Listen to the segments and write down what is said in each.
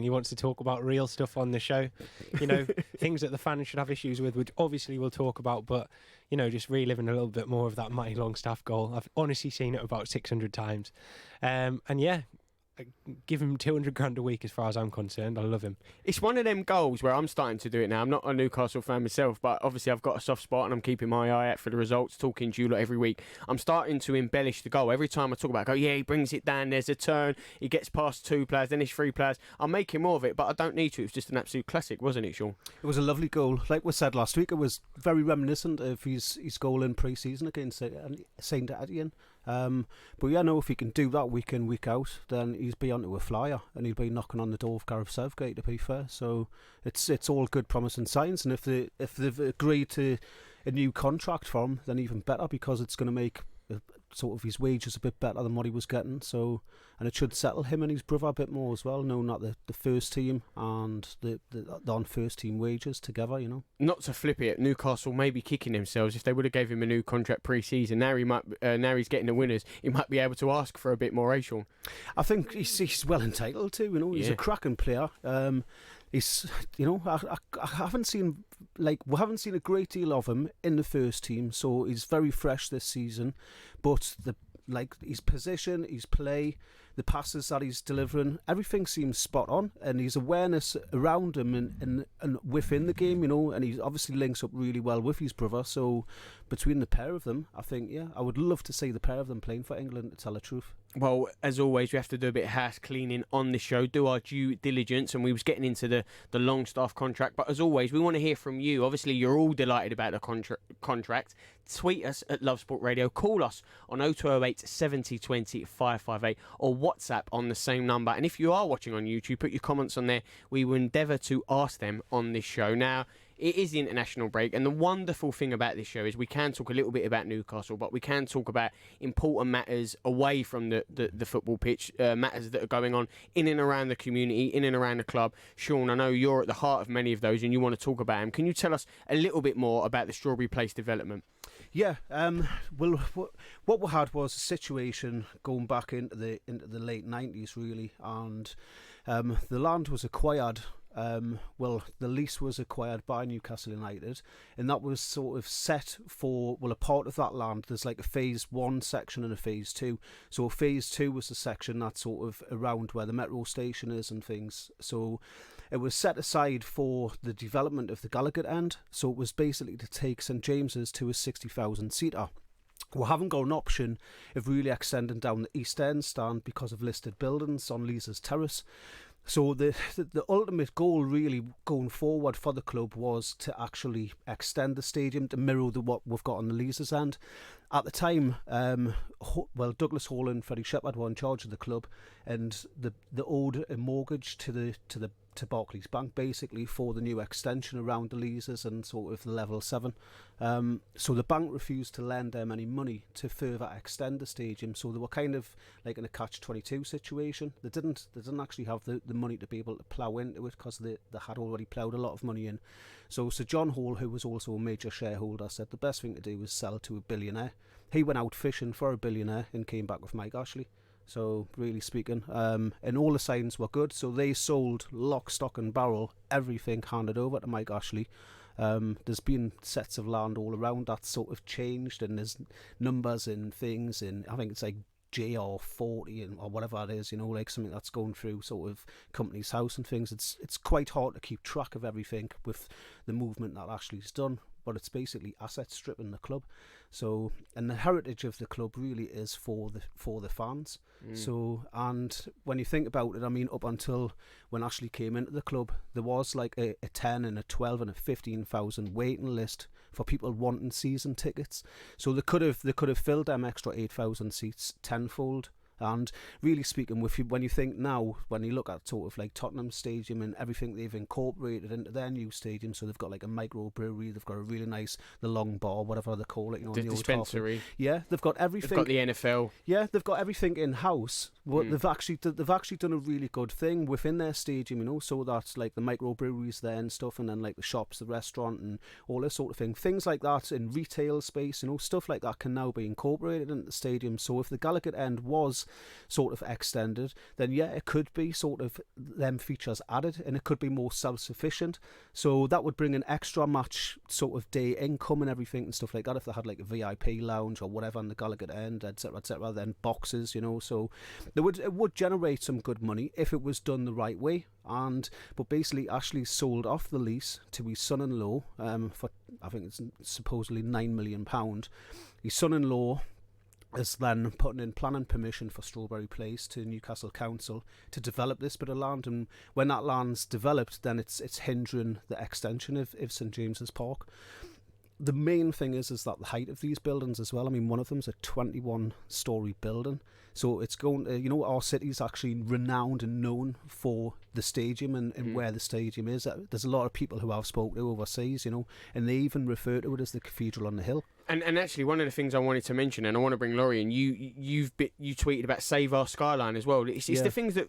He wants to talk about real stuff on the show, you know, things that the fans should have issues with, which obviously we'll talk about, but, you know, just reliving a little bit more of that Matty Longstaff goal. I've honestly seen it about 600 times. And yeah, give him 200 grand a week as far as I'm concerned. I love him. It's one of them goals where I'm starting to do it now. I'm not a Newcastle fan myself, but obviously I've got a soft spot and I'm keeping my eye out for the results, talking to you lot every week. I'm starting to embellish the goal. Every time I talk about it, I go, yeah, he brings it down, there's a turn, he gets past 2 players, then it's 3 players. I'm making more of it, but I don't need to. It was just an absolute classic, wasn't it, Sean? It was a lovely goal. Like we said last week, it was very reminiscent of his goal in pre-season against St. Etienne. But yeah, no, if he can do that week in, week out, then he's be onto a flyer and he'll be knocking on the door of Gareth Southgate, to be fair. So it's all good promising signs, and if they've agreed to a new contract for him, then even better, because it's going to make sort of his wages a bit better than what he was getting. So, and it should settle him and his brother a bit more as well, knowing that the first team and the on first team wages together, you know. Not to flip it, Newcastle may be kicking themselves. If they would have gave him a new contract pre-season, now he's getting the winners, he might be able to ask for a bit more, Sean. I think he's well entitled to, you know. He's a cracking player. He's, you know, I haven't seen, like, we haven't seen a great deal of him in the first team, so he's very fresh this season. But his position, his play, the passes that he's delivering, everything seems spot on, and his awareness around him and within the game, you know, and he obviously links up really well with his brother. So between the pair of them, I think, yeah, I would love to see the pair of them playing for England, to tell the truth. Well, as always, we have to do a bit of house cleaning on the show, do our due diligence, and we was getting into the Longstaff contract. But as always, we want to hear from you. Obviously, you're all delighted about the contract. Tweet us at Love Sport Radio. Call us on 0208 70 20 558 or WhatsApp on the same number. And if you are watching on YouTube, put your comments on there. We will endeavour to ask them on this show. Now, it is the international break, and the wonderful thing about this show is we can talk a little bit about Newcastle, but we can talk about important matters away from the football pitch, matters that are going on in and around the community, in and around the club. Sean, I know you're at the heart of many of those and you want to talk about them. Can you tell us a little bit more about the Strawberry Place development? Yeah, well, what we had was a situation going back into the late 90s, really, and the land was acquired. The lease was acquired by Newcastle United, and that was sort of set for, a part of that land, there's like a phase 1 section and a phase 2. So phase 2 was the section that's sort of around where the metro station is and things. So it was set aside for the development of the Gallagher end. So it was basically to take St James's to a 60,000 seater. We haven't got an option of really extending down the East End stand because of listed buildings on Leazes Terrace. So the ultimate goal really going forward for the club was to actually extend the stadium to mirror what we've got on the Leazes end. At the time, Douglas Hall and Freddie Shepherd were in charge of the club, and they owed a mortgage to Barclays Bank basically for the new extension around the Leazes and sort of the level 7. So the bank refused to lend them any money to further extend the stadium. So they were kind of like in a catch-22 situation. They didn't actually have the money to be able to plough into it because they had already ploughed a lot of money in. So Sir John Hall, who was also a major shareholder, said the best thing to do was sell to a billionaire. He went out fishing for a billionaire and came back with Mike Ashley. So really speaking, and all the signs were good. So they sold lock, stock and barrel, everything handed over to Mike Ashley. There's been sets of land all around that sort of changed, and there's numbers and things, and I think it's like JR40 or whatever it is, you know, like something that's going through sort of company's house and things. It's quite hard to keep track of everything with the movement that Ashley's done, but it's basically asset stripping the club. So, and the heritage of the club really is for the fans. So, and when you think about it, I mean, up until when Ashley came into the club, there was like a 10 and a 12 and a 15,000 waiting list for people wanting season tickets. So they could have filled them extra 8,000 seats tenfold. And really speaking, when you think now, when you look at sort of like Tottenham Stadium and everything they've incorporated into their new stadium, so they've got like a microbrewery, they've got a really nice, the long bar, whatever they call it, you know, the dispensary. Yeah, they've got everything. They've got the NFL. Yeah, they've got everything in house. But they've actually done a really good thing within their stadium, you know, so that's like the microbreweries there and stuff, and then like the shops, the restaurant, and all this sort of thing. Things like that in retail space, you know, stuff like that can now be incorporated into the stadium. So if the Gallagher end was sort of extended, then yeah, it could be sort of them features added, and it could be more self-sufficient. So that would bring an extra match sort of day income and everything and stuff like that. If they had like a VIP lounge or whatever on the Gallagher end, etc., then boxes, so it would generate some good money if it was done the right way. But basically, Ashley sold off the lease to his son-in-law for, I think it's supposedly £9 million. His son-in-law is then putting in planning permission for Strawberry Place to Newcastle Council to develop this bit of land, and when that land's developed, then it's hindering the extension of St James's Park. The main thing is that the height of these buildings as well. I mean, one of them's a 21-storey building. So it's going to, our city's actually renowned and known for the stadium and where the stadium is. There's a lot of people who I've spoken to overseas, and they even refer to it as the Cathedral on the Hill. And actually, one of the things I wanted to mention, and I want to bring Laurie in, you tweeted about Save Our Skyline as well. It's the things that,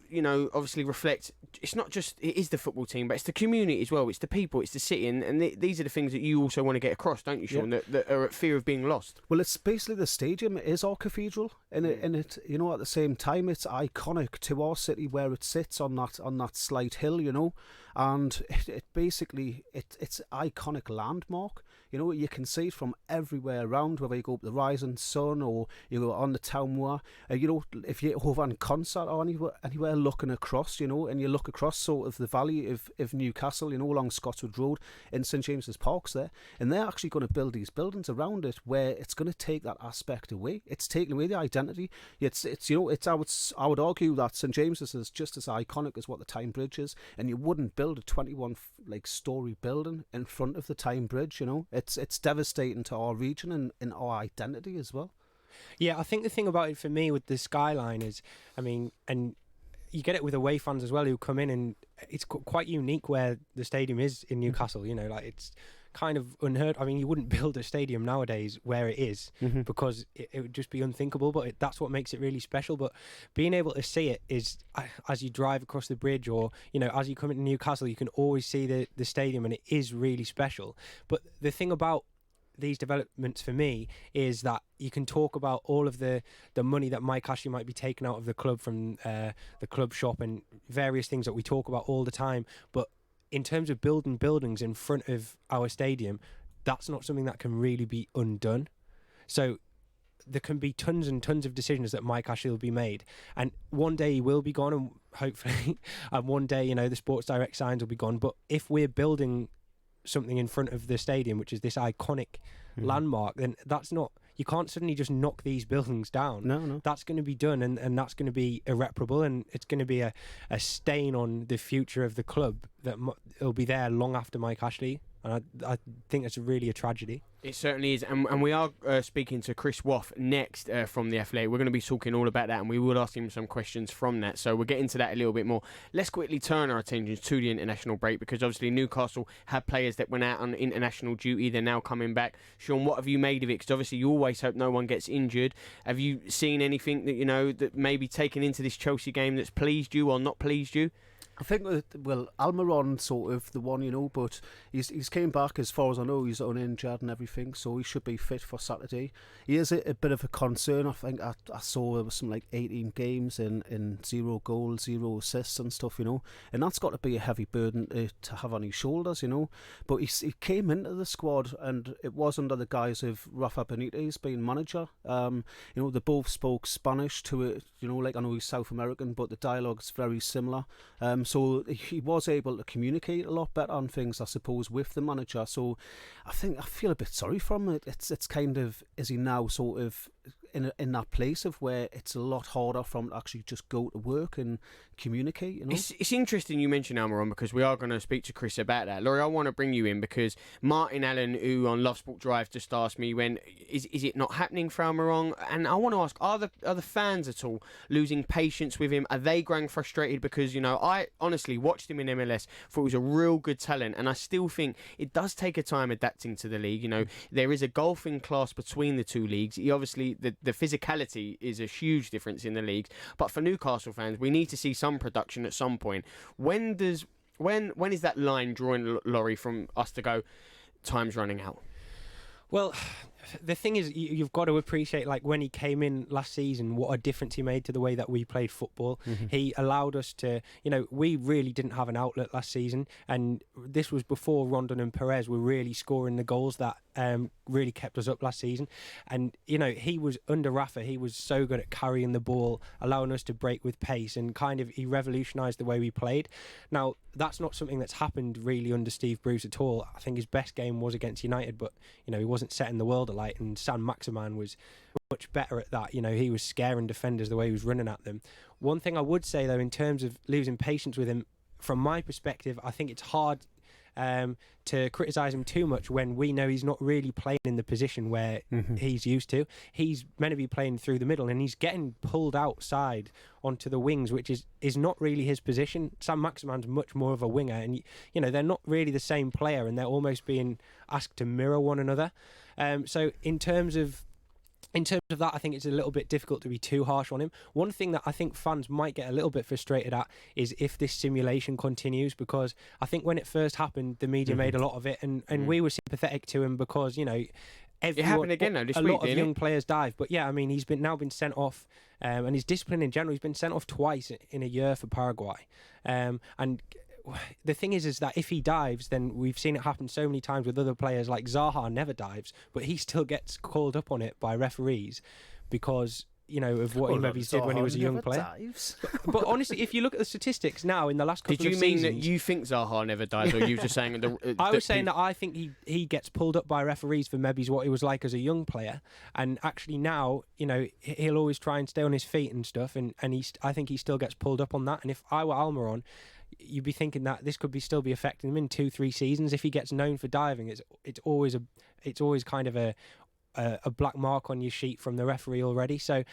obviously reflect, it's not just, it is the football team, but it's the community as well. It's the people, it's the city, and these are the things that you also want to get across, don't you, Sean, that are at fear of being lost? Well, it's basically the stadium is our cathedral, and it at the same time, it's iconic to our city where it sits on that slight hill, and it basically, it's iconic landmark. You can see it from everywhere around, whether you go up the Rising Sun or you go on the Town Moor. If you're over on concert or anywhere looking across, and you look across sort of the valley of Newcastle, along Scotswood Road, and St James's Park's there, and they're actually going to build these buildings around it where it's going to take that aspect away. It's taking away the identity. I would argue that St James's is just as iconic as what the Tyne Bridge is, and you wouldn't build a 21-story building in front of the Tyne Bridge. It's devastating to our region and our identity as well. Yeah, I think the thing about it for me with the skyline is, and you get it with away fans as well who come in, and it's quite unique where the stadium is in Newcastle. It's kind of unheard. You wouldn't build a stadium nowadays where it is because it would just be unthinkable, but that's what makes it really special. But being able to see it is, as you drive across the bridge or as you come into Newcastle, you can always see the stadium, and it is really special. But the thing about these developments for me is that you can talk about all of the money that Mike Ashley might be taking out of the club from the club shop and various things that we talk about all the time, but in terms of building buildings in front of our stadium, that's not something that can really be undone. So there can be tons and tons of decisions that Mike Ashley will be made, and one day he will be gone, and hopefully, and one day the Sports Direct signs will be gone. But if we're building something in front of the stadium, which is this iconic landmark, then that's not. You can't suddenly just knock these buildings down. No. That's going to be done, and that's going to be irreparable, and it's going to be a stain on the future of the club that it'll be there long after Mike Ashley. And I think it's really a tragedy. It certainly is. And we are speaking to Chris Waff next from The Athletic. We're going to be talking all about that, and we will ask him some questions from that. So we'll get into that a little bit more. Let's quickly turn our attention to the international break, because obviously Newcastle had players that went out on international duty. They're now coming back. Sean, what have you made of it? Because obviously you always hope no one gets injured. Have you seen anything that, that maybe taken into this Chelsea game that's pleased you or not pleased you? I think, Almiron sort of the one, but he's came back, as far as I know, he's uninjured and everything, so he should be fit for Saturday. He is a bit of a concern. I think I saw there was some 18 games in 0 goals, 0 assists and stuff, and that's got to be a heavy burden to have on his shoulders, But he came into the squad, and it was under the guise of Rafa Benitez being manager. They both spoke Spanish to it, I know he's South American, but the dialogue's very similar. So he was able to communicate a lot better on things, I suppose, with the manager. So I feel a bit sorry for him. It's kind of, is he now sort of in that place of where it's a lot harder for him to actually just go to work and communicate, It's interesting you mention Almiron, because we are going to speak to Chris about that. Laurie, I want to bring you in because Martin Allen, who on Love Sport Drive just asked me is it not happening for Almiron? And I want to ask, are the fans at all losing patience with him? Are they growing frustrated? Because, I honestly watched him in MLS, thought he was a real good talent, and I still think it does take a time adapting to the league. There is a golfing class between the two leagues. He obviously, the physicality is a huge difference in the leagues, but for Newcastle fans, we need to see some production at some point. When is that line drawn, Laurie, from us to go, time's running out? Well, the thing is, you've got to appreciate, like, when he came in last season, what a difference he made to the way that we played football. He allowed us to, we really didn't have an outlet last season, and this was before Rondon and Perez were really scoring the goals that really kept us up last season. And he was under Rafa, he was so good at carrying the ball, allowing us to break with pace, and kind of he revolutionised the way we played. Now, that's not something that's happened really under Steve Bruce at all. I think his best game was against United, but he wasn't setting the world alight, and San Maximan was much better at that. He was scaring defenders the way he was running at them. One thing I would say, though, in terms of losing patience with him, from my perspective, I think it's hard to criticise him too much when we know he's not really playing in the position where he's used to. He's meant to be playing through the middle, and he's getting pulled outside onto the wings, which is not really his position. Sam Maximan's much more of a winger, and they're not really the same player, and they're almost being asked to mirror one another. So in terms of that, I think it's a little bit difficult to be too harsh on him. One thing that I think fans might get a little bit frustrated at is if this simulation continues, because I think when it first happened, the media made a lot of it, and we were sympathetic to him because, it happened again though this week, lot of young players dive. But yeah, I mean, he's now been sent off, and his discipline in general, he's been sent off twice in a year for Paraguay. And the thing is that if he dives, then we've seen it happen so many times with other players. Like Zaha never dives, but he still gets called up on it by referees because of what he maybe did when he was a young player. But honestly, if you look at the statistics now in the last couple of seasons... Did you mean that you think Zaha never dives, or you were just saying... I was saying that I think he gets pulled up by referees for maybe what he was like as a young player, and actually now, he'll always try and stay on his feet and stuff, and I think he still gets pulled up on that. And if I were Almiron, you'd be thinking that this could still be affecting him in 2-3 seasons. If he gets known for diving, it's always kind of a black mark on your sheet from the referee already. So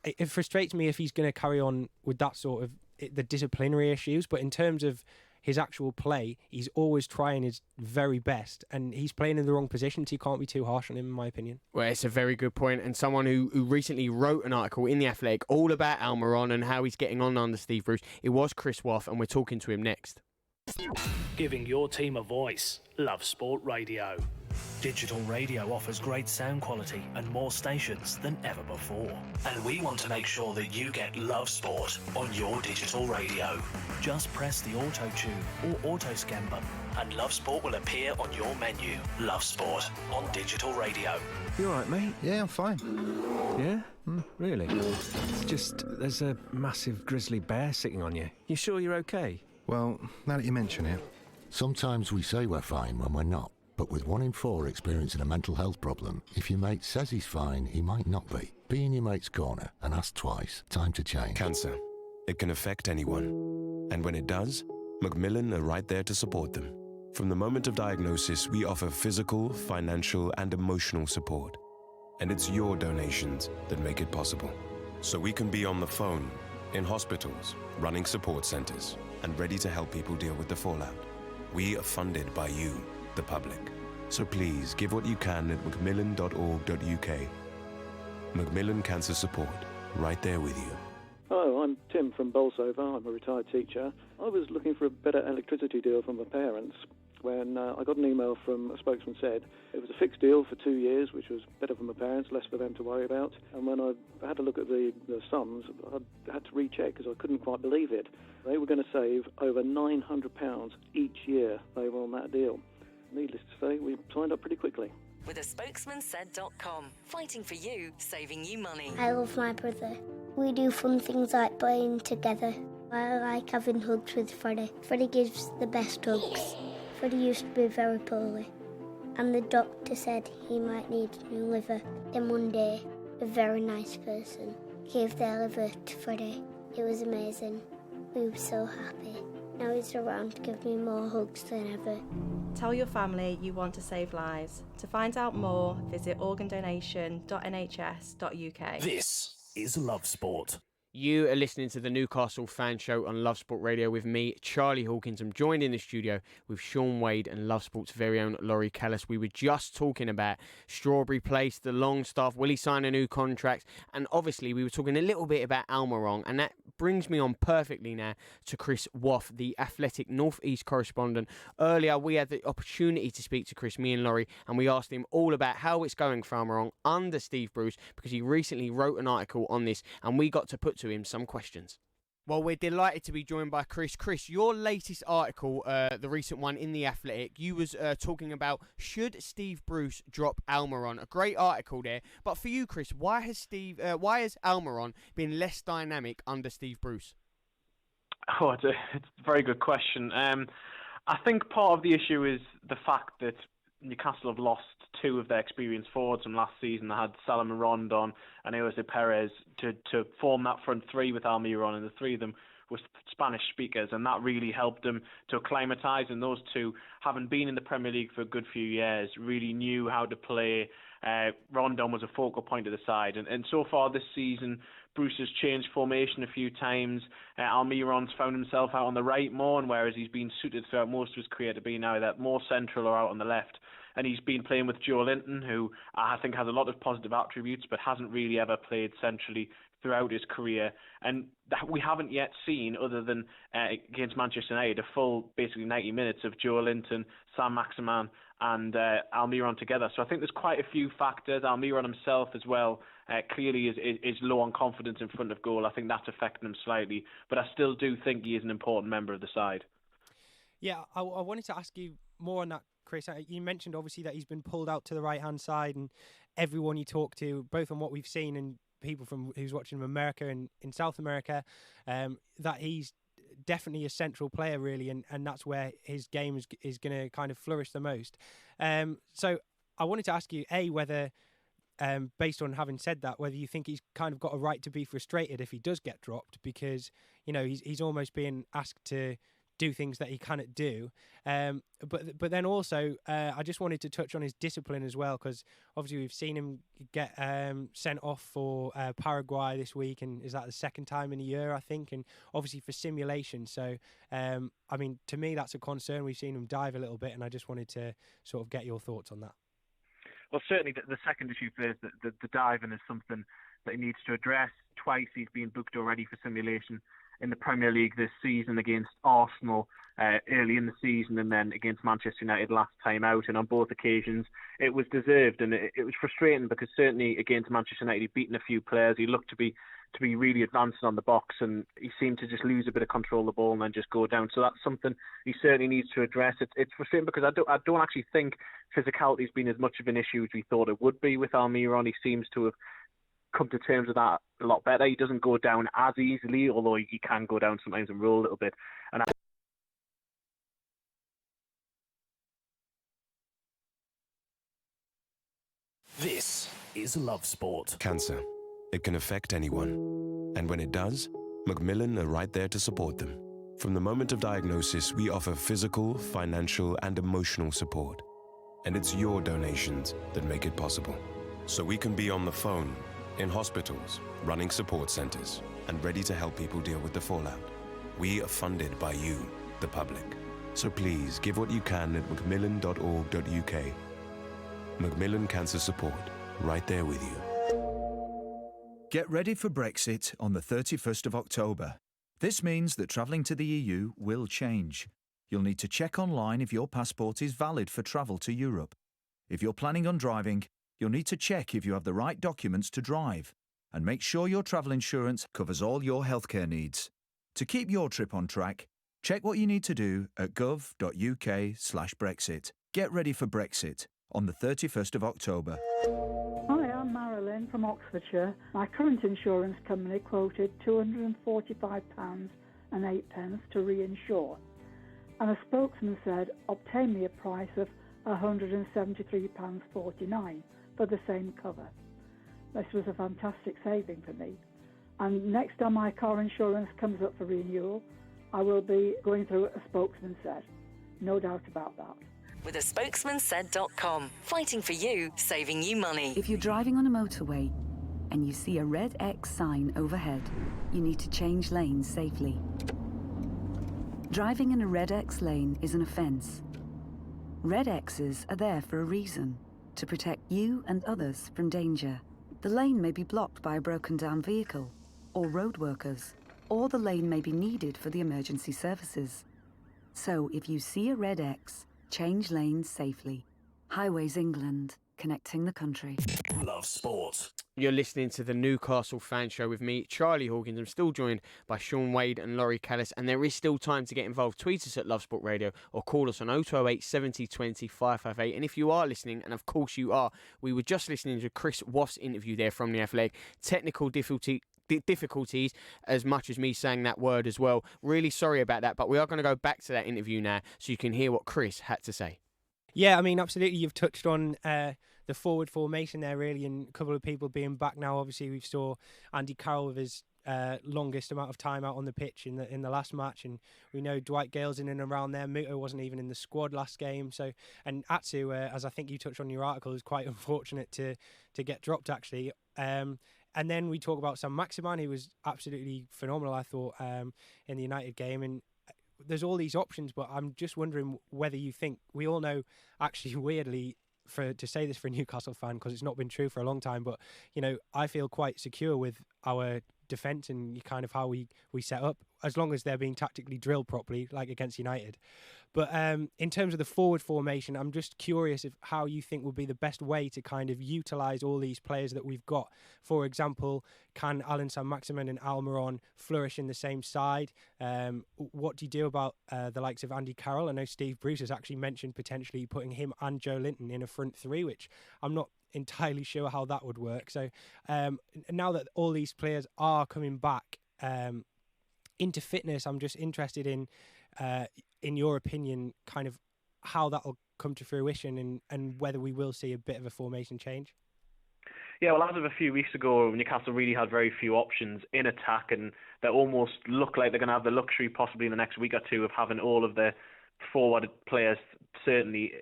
it frustrates me if he's going to carry on with that sort of the disciplinary issues. But in terms of his actual play, he's always trying his very best, and he's playing in the wrong positions. So you can't be too harsh on him, in my opinion. Well, it's a very good point, and someone who recently wrote an article in The Athletic all about Almiron and how he's getting on under Steve Bruce. It was Chris Waff, and we're talking to him next. Giving your team a voice. Love Sport Radio. Digital radio offers great sound quality and more stations than ever before. And we want to make sure that you get Love Sport on your digital radio. Just press the auto tune or auto scan button and Love Sport will appear on your menu. Love Sport on digital radio. You alright, mate? Yeah, I'm fine. Yeah? Really? It's just, there's a massive grizzly bear sitting on you. You sure you're okay? Well, now that you mention it... Sometimes we say we're fine when we're not. But with 1 in 4 experiencing a mental health problem, if your mate says he's fine, he might not be. Be in your mate's corner and ask twice. Time to change. Cancer. It can affect anyone. And when it does, Macmillan are right there to support them. From the moment of diagnosis, we offer physical, financial, and emotional support. And it's your donations that make it possible. So we can be on the phone, in hospitals, running support centres, and ready to help people deal with the fallout. We are funded by you, the public. So please give what you can at macmillan.org.uk. Macmillan Cancer Support, right there with you. Hello, I'm Tim from Bolsover. I'm a retired teacher. I was looking for a better electricity deal from my parents when I got an email from a spokesman said it was a fixed deal for 2 years, which was better for my parents, less for them to worry about. And when I had a look at the sums, I had to recheck because I couldn't quite believe it. They were going to save over £900 each year they were on that deal. Needless to say, we signed up pretty quickly. With a spokesmansaid.com, fighting for you, saving you money. I love my brother. We do fun things like playing together. I like having hugs with Freddie. Freddie gives the best hugs. Freddie used to be very poorly, and the doctor said he might need a new liver. Then one day, a very nice person gave their liver to Freddie. It was amazing. We were so happy. Now he's around to give me more hugs than ever. Tell your family you want to save lives. To find out more, visit organdonation.nhs.uk. This is Love Sport. You are listening to the Newcastle Fan Show on Love Sport Radio with me, Charlie Hawkins. I'm joined in the studio with Sean Wade and Love Sport's very own Laurie Callis. We were just talking about Strawberry Place, the Longstaff, will he sign a new contract? And obviously we were talking a little bit about Almiron, and that brings me on perfectly now to Chris Waff, the Athletic North East correspondent. Earlier we had the opportunity to speak to Chris, me and Laurie, and we asked him all about how it's going for Almiron under Steve Bruce, because he recently wrote an article on this, and we got to put to him some questions. Well, we're delighted to be joined by Chris. Chris, your latest article, the recent one in The Athletic, you was talking about should Steve Bruce drop Almiron. A great article there. But for you, Chris, why has Almiron been less dynamic under Steve Bruce? Oh, it's a very good question. I think part of the issue is the fact that Newcastle have lost two of their experienced forwards from last season. They had Salomon Rondon and Jose Perez to form that front three with Almiron, and the three of them were Spanish speakers, and that really helped them to acclimatise. And those two, having been in the Premier League for a good few years, really knew how to play. Rondon was a focal point of the side, and so far this season, Bruce has changed formation a few times. Almiron's found himself out on the right more, and whereas he's been suited throughout most of his career to be now that more central or out on the left. And he's been playing with Joe Linton, who I think has a lot of positive attributes, but hasn't really ever played centrally throughout his career. And we haven't yet seen, other than against Manchester United, a full basically 90 minutes of Joe Linton, Sam Maximan and Almiron together. So I think there's quite a few factors. Almiron himself as well clearly is low on confidence in front of goal. I think that's affecting him slightly, but I still do think he is an important member of the side. Yeah, I wanted to ask you more on that, Chris. You mentioned obviously that he's been pulled out to the right-hand side, and everyone you talk to, both on what we've seen and people from who's watching America and in South America, that he's definitely a central player really, and that's where his game is going to kind of flourish the most. So I wanted to ask you, whether based on having said that, whether you think he's kind of got a right to be frustrated if he does get dropped, because he's almost being asked to do things that he cannot do. But then also, I just wanted to touch on his discipline as well, because obviously we've seen him get sent off for Paraguay this week, and is that the second time in a year, I think, and obviously for simulation. So, I mean, to me, that's a concern. We've seen him dive a little bit, and I just wanted to sort of get your thoughts on that. Well, certainly the second issue for the diving is something that he needs to address. Twice he's been booked already for simulation in the Premier League this season, against Arsenal early in the season, and then against Manchester United last time out. And on both occasions, it was deserved, and it was frustrating because certainly against Manchester United, he'd beaten a few players. He looked to be really advancing on the box, and he seemed to just lose a bit of control of the ball and then just go down. So that's something he certainly needs to address. It's frustrating because I don't actually think physicality has been as much of an issue as we thought it would be with Almiron. He seems to have come to terms with that a lot better. He doesn't go down as easily, although he can go down sometimes and roll a little bit. And This is Love Sport. Cancer. It can affect anyone. And when it does, Macmillan are right there to support them. From the moment of diagnosis, we offer physical, financial, and emotional support. And it's your donations that make it possible. So we can be on the phone, in hospitals, running support centres, and ready to help people deal with the fallout. We are funded by you, the public. So please give what you can at macmillan.org.uk. Macmillan Cancer Support, right there with you. Get ready for Brexit on the 31st of October. This means that travelling to the EU will change. You'll need to check online if your passport is valid for travel to Europe. If you're planning on driving, you'll need to check if you have the right documents to drive, and make sure your travel insurance covers all your healthcare needs. To keep your trip on track, check what you need to do at gov.uk/Brexit. Get ready for Brexit on the 31st of October. Hi, I'm Marilyn from Oxfordshire. My current insurance company quoted £245.08 to reinsure, and a spokesman said obtain me a price of £173.49 for the same cover. This was a fantastic saving for me. And next time my car insurance comes up for renewal, I will be going through what a spokesman said. No doubt about that. With a spokesmansaid.com. Fighting for you, saving you money. If you're driving on a motorway, and you see a red X sign overhead, you need to change lanes safely. Driving in a red X lane is an offence. Red X's are there for a reason, to protect you and others from danger. The lane may be blocked by a broken down vehicle, or road workers, or the lane may be needed for the emergency services. So if you see a red X, change lanes safely. Highways England, connecting the country. Love sport. You're listening to the Newcastle Fan Show with me, Charlie Hawkins. I'm still joined by Sean Wade and Laurie Callis, and there is still time to get involved. Tweet us at Love Sport Radio or call us on 0208 70 20 558. And if you are listening, and of course you are, we were just listening to Chris Woff's interview there from the Athletic. Technical difficulties, as much as me saying that word as well. Really sorry about that, but we are going to go back to that interview now so you can hear what Chris had to say. Yeah, I mean, absolutely. You've touched on the forward formation there, really, and a couple of people being back now. Obviously, we saw Andy Carroll with his longest amount of time out on the pitch in the last match, and we know Dwight Gale's in and around there. Muto wasn't even in the squad last game, so and Atsu, as I think you touched on in your article, is quite unfortunate to get dropped actually. And then we talk about Sam Maximan, who was absolutely phenomenal, I thought, in the United game. And there's all these options, but I'm just wondering whether you think, we all know, actually, weirdly, to say this for a Newcastle fan, because it's not been true for a long time, but, you know, I feel quite secure with our defence and kind of how we set up, as long as they're being tactically drilled properly, like against United. But in terms of the forward formation, I'm just curious of how you think would be the best way to kind of utilise all these players that we've got. For example, can Alan Saint-Maximin and Almiron flourish in the same side? What do you do about the likes of Andy Carroll? I know Steve Bruce has actually mentioned potentially putting him and Joe Linton in a front three, which I'm not entirely sure how that would work. So now that all these players are coming back into fitness, I'm just interested in your opinion, kind of how that'll come to fruition and whether we will see a bit of a formation change. Yeah, well, as of a few weeks ago, Newcastle really had very few options in attack, and they almost look like they're going to have the luxury possibly in the next week or two of having all of their forward players certainly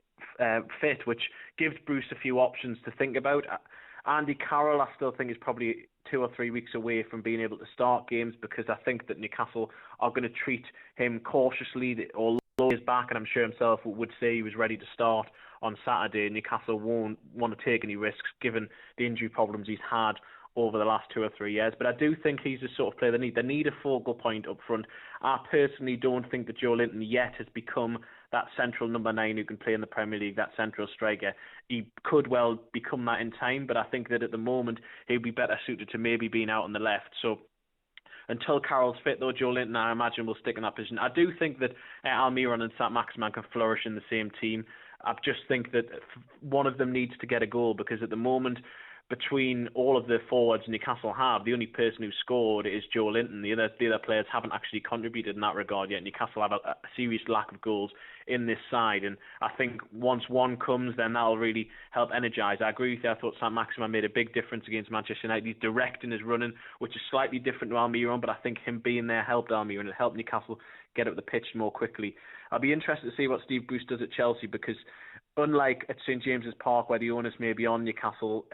fit, which gives Bruce a few options to think about. Andy Carroll, I still think, is probably 2 or 3 weeks away from being able to start games, because I think that Newcastle are going to treat him cautiously. Although he's back, and I'm sure himself would say he was ready to start on Saturday, Newcastle won't want to take any risks given the injury problems he's had over the last 2 or 3 years. But I do think he's the sort of player they need a focal point up front. I personally don't think that Joe Linton yet has become that central number 9 who can play in the Premier League, that central striker. He could well become that in time, but I think that at the moment he'd be better suited to maybe being out on the left. So until Carroll's fit, though, Joe Linton, I imagine, will stick in that position. I do think that Almiron and Saint-Maximin can flourish in the same team. I just think that one of them needs to get a goal, because at the moment, between all of the forwards Newcastle have, the only person who scored is Joe Linton. The other players haven't actually contributed in that regard yet. Newcastle have a serious lack of goals in this side, and I think once one comes, then that'll really help energise. I agree with you. I thought Saint-Maximin made a big difference against Manchester United. He's direct in his running, which is slightly different to Almiron, but I think him being there helped Almiron. It helped Newcastle get up the pitch more quickly. I'll be interested to see what Steve Bruce does at Chelsea, because unlike at St James's Park, where the onus may be on Newcastle,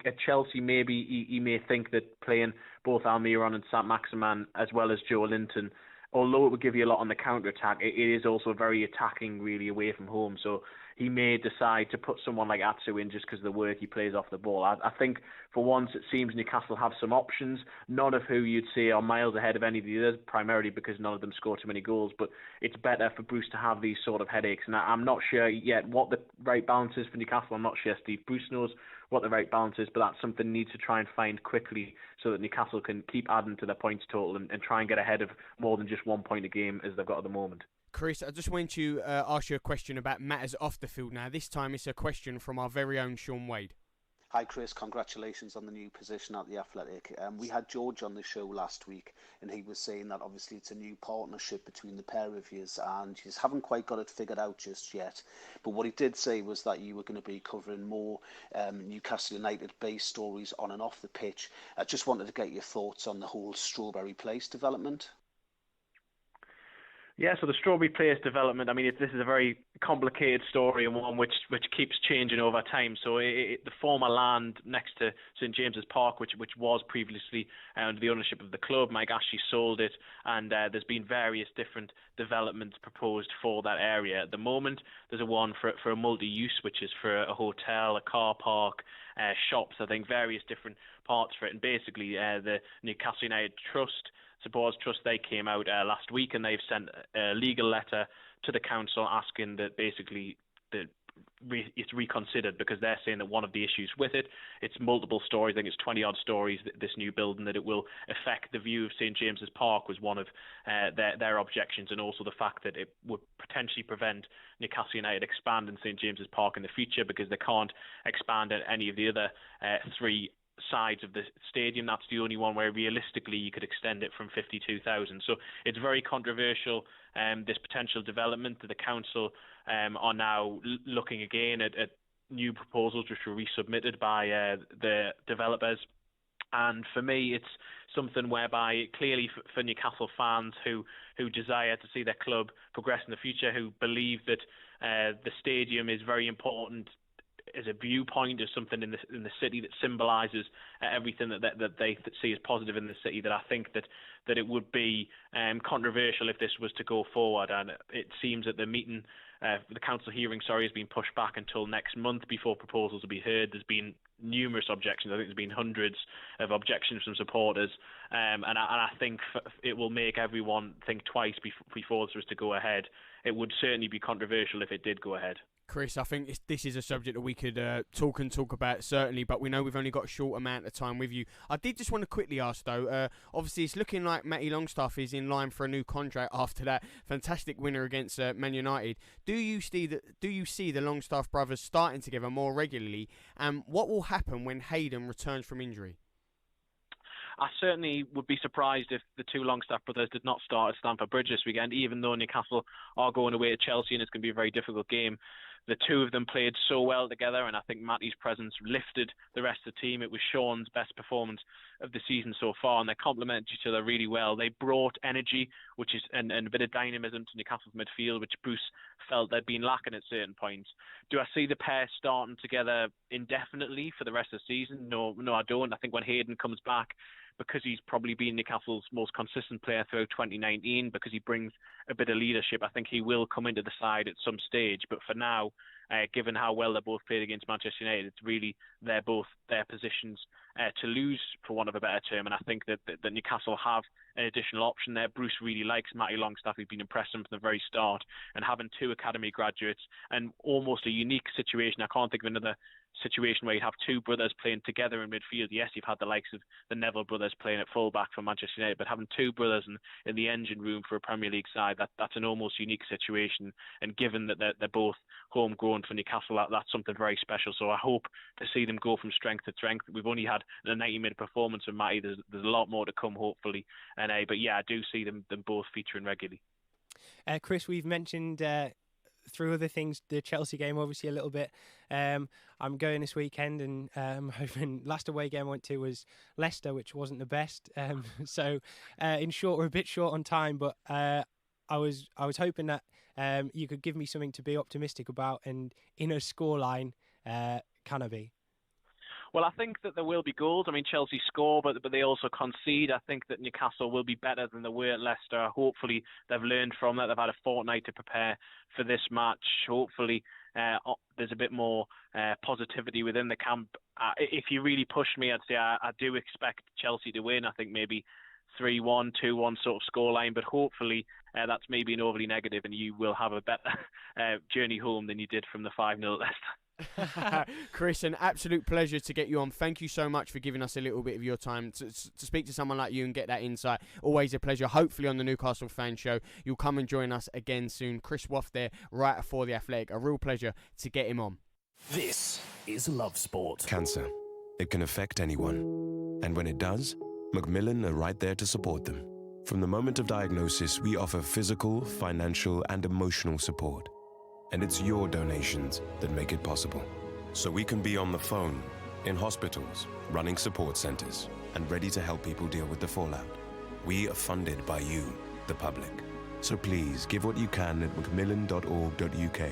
at Chelsea, maybe he may think that playing both Almiron and Saint-Maximin as well as Joe Linton, although it would give you a lot on the counter-attack, it is also very attacking, really, away from home. So he may decide to put someone like Atsu in just because of the work he plays off the ball. I think for once it seems Newcastle have some options, none of who you'd say are miles ahead of any of the others, primarily because none of them score too many goals. But it's better for Bruce to have these sort of headaches. And I'm not sure yet what the right balance is for Newcastle. I'm not sure Steve Bruce knows what the right balance is, but that's something he needs to try and find quickly so that Newcastle can keep adding to their points total and try and get ahead of more than just 1 point a game as they've got at the moment. Chris, I just wanted to ask you a question about matters off the field now. This time it's a question from our very own Sean Wade. Hi Chris, congratulations on the new position at the Athletic. We had George on the show last week, and he was saying that obviously it's a new partnership between the pair of yous, and you haven't quite got it figured out just yet. But what he did say was that you were going to be covering more Newcastle United-based stories on and off the pitch. I just wanted to get your thoughts on the whole Strawberry Place development. Yeah, so the Strawberry Place development, I mean, this is a very complicated story and one which keeps changing over time. So the former land next to St James's Park, which was previously under the ownership of the club, Mike Ashley sold it, and there's been various different developments proposed for that area. At the moment, there's one for a multi-use, which is for a hotel, a car park, shops, I think, various different parts for it. And basically, the Newcastle United Supporters Trust, they came out last week and they've sent a legal letter to the council asking that basically it's reconsidered, because they're saying that one of the issues with it's multiple stories, I think it's 20-odd stories, this new building, that it will affect the view of St James's Park was one of their objections, and also the fact that it would potentially prevent Newcastle United expanding St James's Park in the future, because they can't expand at any of the other three sides of the stadium. That's the only one where realistically you could extend it from 52,000. So it's very controversial, this potential development. The council are now looking again at new proposals which were resubmitted by the developers. And for me, it's something whereby clearly for Newcastle fans who desire to see their club progress in the future, who believe that the stadium is very important as a viewpoint, as something in the city that symbolises everything that they see as positive in the city, that I think that it would be controversial if this was to go forward. And it seems that the meeting, the council hearing, has been pushed back until next month before proposals will be heard. There's been numerous objections. I think there's been hundreds of objections from supporters, and I think it will make everyone think twice before this was to go ahead. It would certainly be controversial if it did go ahead. Chris, I think this is a subject that we could talk about, certainly, but we know we've only got a short amount of time with you. I did just want to quickly ask, though, obviously it's looking like Matty Longstaff is in line for a new contract after that fantastic winner against Man United. Do you see the Longstaff brothers starting together more regularly, and what will happen when Hayden returns from injury? I certainly would be surprised if the two Longstaff brothers did not start at Stamford Bridge this weekend, even though Newcastle are going away to Chelsea and it's going to be a very difficult game. The two of them played so well together, and I think Matty's presence lifted the rest of the team. It was Sean's best performance of the season so far, and they complemented each other really well. They brought energy, which is and a bit of dynamism to Newcastle's midfield, which Bruce felt they'd been lacking at certain points. Do I see the pair starting together indefinitely for the rest of the season? No, I don't. I think when Hayden comes back, because he's probably been Newcastle's most consistent player throughout 2019, because he brings a bit of leadership, I think he will come into the side at some stage. But for now, given how well they both played against Manchester United, it's really they're both their positions to lose, for want of a better term. And I think that Newcastle have an additional option there. Bruce really likes Matty Longstaff. He's been impressive from the very start. And having two academy graduates and almost a unique situation, I can't think of another situation where you have two brothers playing together in midfield. Yes, you've had the likes of the Neville brothers playing at full-back for Manchester United, but having two brothers in the engine room for a Premier League side, that's an almost unique situation. And given that they're both homegrown for Newcastle, that's something very special. So I hope to see them go from strength to strength. We've only had a 90-minute performance from Matty. There's a lot more to come, hopefully. But yeah, I do see them both featuring regularly. Chris, we've mentioned through other things the Chelsea game obviously a little bit. I'm going this weekend, and hoping last away game I went to was Leicester, which wasn't the best. So in short, we're a bit short on time, but I was hoping that you could give me something to be optimistic about, and in a scoreline, can I be? Well, I think that there will be goals. I mean, Chelsea score, but they also concede. I think that Newcastle will be better than they were at Leicester. Hopefully, they've learned from that. They've had a fortnight to prepare for this match. Hopefully, there's a bit more positivity within the camp. If you really push me, I'd say I do expect Chelsea to win. I think maybe 3-1, 2-1 sort of scoreline, but hopefully that's maybe an overly negative, and you will have a better journey home than you did from the 5-0 at Leicester. Chris, an absolute pleasure to get you on. Thank you so much for giving us a little bit of your time to speak to someone like you and get that insight. Always a pleasure. Hopefully on the Newcastle Fan Show you'll come and join us again soon. Chris Waff there, writer for The Athletic. A real pleasure to get him on. This is Love Sport. Cancer. It can affect anyone. And when it does, Macmillan are right there to support them. From the moment of diagnosis, we offer physical, financial, and emotional support. And it's your donations that make it possible. So we can be on the phone, in hospitals, running support centers, and ready to help people deal with the fallout. We are funded by you, the public. So please give what you can at macmillan.org.uk.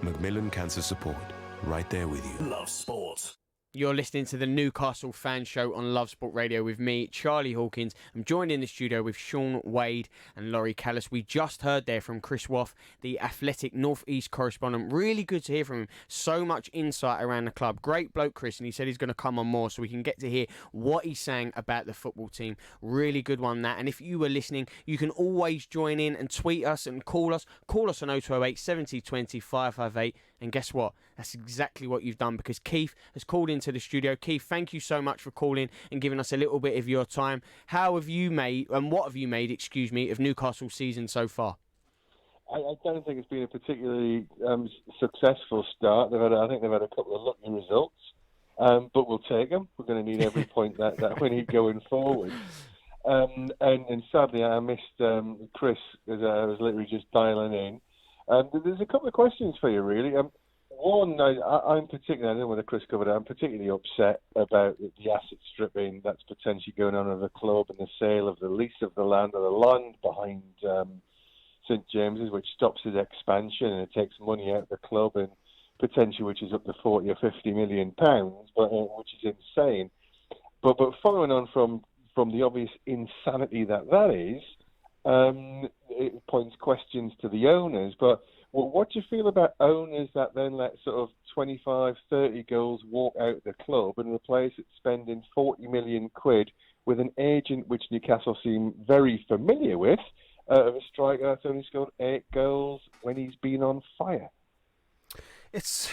Macmillan Cancer Support, right there with you. Love sport. You're listening to the Newcastle Fan Show on Love Sport Radio with me, Charlie Hawkins. I'm joined in the studio with Sean Wade and Laurie Callis. We just heard there from Chris Waff, the Athletic North East correspondent. Really good to hear from him. So much insight around the club. Great bloke, Chris, and he said he's going to come on more so we can get to hear what he's saying about the football team. Really good one, that. And if you were listening, you can always join in and tweet us and call us. Call us on 0208 70 20 558. And guess what? That's exactly what you've done, because Keith has called into the studio. Keith, thank you so much for calling and giving us a little bit of your time. How have you made, and what have you made, of Newcastle's season so far? I don't think it's been a particularly successful start. I think they've had a couple of lucky results, but we'll take them. We're going to need every point that we need going forward. And sadly, I missed Chris as I was literally just dialing in. There's a couple of questions for you, really. One, I'm particularly, I don't know whether Chris covered it, I'm particularly upset about the asset stripping that's potentially going on in the club and the sale of the lease of the land, or the land behind St James's, which stops his expansion, and it takes money out of the club, and potentially which is up to 40 or 50 million pounds, which is insane. But following on from the obvious insanity that is, it points questions to the owners. But what do you feel about owners that then let sort of 25, 30 girls walk out the club and replace it spending 40 million quid with an agent which Newcastle seem very familiar with, of a striker that's only scored 8 goals when he's been on fire? It's,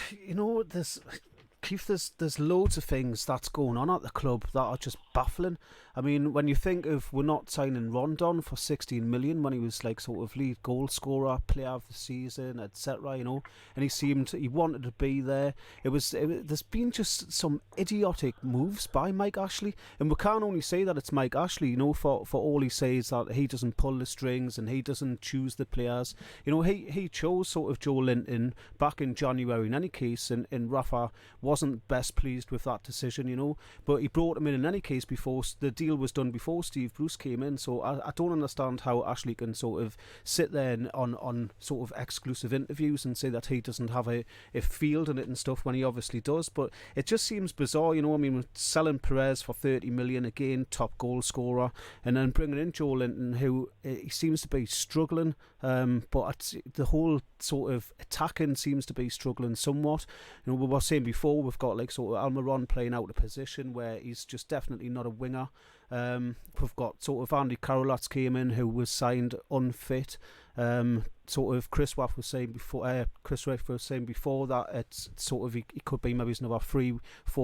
Keith, there's loads of things that's going on at the club that are just baffling. I mean, when you think of, we're not signing Rondon for 16 million when he was like sort of lead goal scorer, player of the season, etc. And he wanted to be there. There's been just some idiotic moves by Mike Ashley, and we can't only say that it's Mike Ashley. For all he says that he doesn't pull the strings and he doesn't choose the players. He chose sort of Joe Linton back in January in any case, and Rafa wasn't best pleased with that decision, but he brought him in any case before the deal was done, before Steve Bruce came in. So I don't understand how Ashley can sort of sit there and on sort of exclusive interviews and say that he doesn't have a field in it and stuff, when he obviously does. But it just seems bizarre, we're selling Perez for 30 million again, top goal scorer, and then bringing in Joe Linton, who he seems to be struggling, but the whole sort of attacking seems to be struggling somewhat. We were saying before, we've got like sort of Almiron playing out of position where he's just definitely not a winger. We've got sort of Andy Carroll that's came in, who was signed unfit. Sort of Chris Waff was saying before, Chris Riff was saying before that it's sort of he could be maybe another 3-4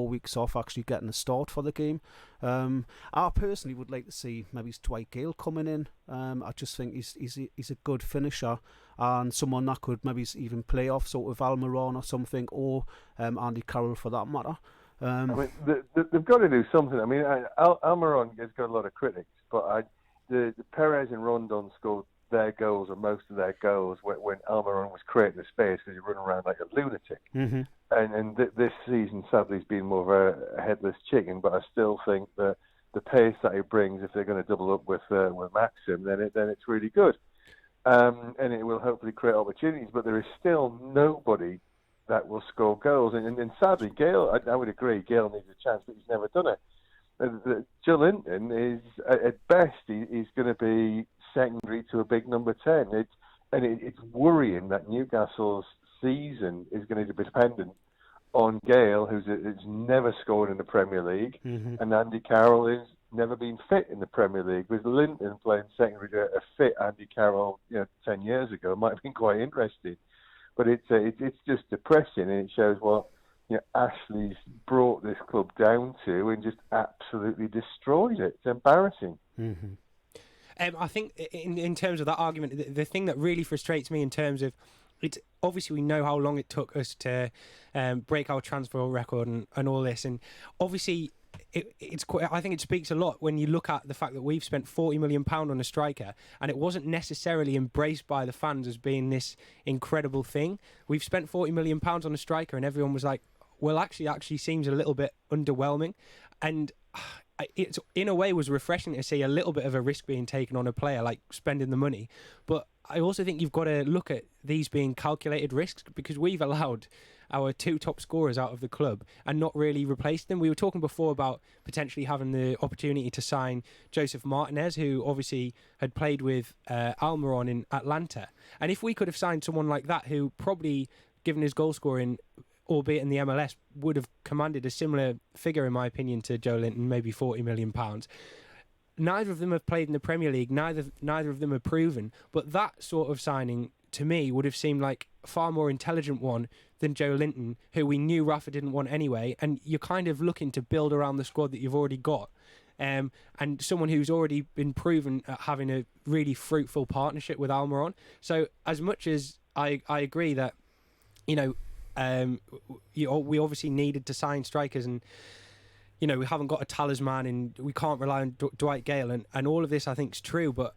weeks off actually getting a start for the game. I personally would like to see maybe Dwight Gale coming in. I just think he's a good finisher, and someone that could maybe even play off sort of Almiron or something, or Andy Carroll for that matter. I mean, they've got to do something. I mean, Almiron has got a lot of critics, but the Perez and Rondon scored their goals, or most of their goals, when Almiron was creating the space, because he run around like a lunatic. Mm-hmm. And this season, sadly, has been more of a headless chicken. But I still think that the pace that he brings, if they're going to double up with Maxim, then it's really good, and it will hopefully create opportunities. But there is still nobody that will score goals, and sadly, Gale, I would agree, Gale needs a chance, but he's never done it. Joe Linton is, at best, he's going to be secondary to a big number 10. It's worrying that Newcastle's season is going to be dependent on Gale, who's never scored in the Premier League, mm-hmm. and Andy Carroll, who's never been fit in the Premier League. With Linton playing secondary to a fit Andy Carroll, 10 years ago, might have been quite interesting. But it's just depressing, and it shows what Ashley's brought this club down to, and just absolutely destroyed it. It's embarrassing. Mm-hmm. I think in terms of that argument, the thing that really frustrates me in terms of, it's obviously we know how long it took us to break our transfer record and all this, and obviously it's quite, I think it speaks a lot when you look at the fact that we've spent £40 million on a striker, and it wasn't necessarily embraced by the fans as being this incredible thing. We've spent £40 million on a striker, and everyone was like, well, actually seems a little bit underwhelming. And it's in a way was refreshing to see a little bit of a risk being taken on a player, like spending the money. But I also think you've got to look at these being calculated risks, because we've allowed our 2 top scorers out of the club and not really replaced them. We were talking before about potentially having the opportunity to sign Joseph Martinez, who obviously had played with Almiron in Atlanta. And if we could have signed someone like that, who probably, given his goal scoring, albeit in the MLS, would have commanded a similar figure, in my opinion, to Joe Linton, maybe £40 million. Neither of them have played in the Premier League. Neither of them are proven. But that sort of signing, to me, would have seemed like a far more intelligent one than Joe Linton, who we knew Rafa didn't want anyway. And you're kind of looking to build around the squad that you've already got. And someone who's already been proven at having a really fruitful partnership with Almiron. So as much as I agree that, we obviously needed to sign strikers, and we haven't got a talisman, and we can't rely on Dwight Gale, and all of this I think is true, but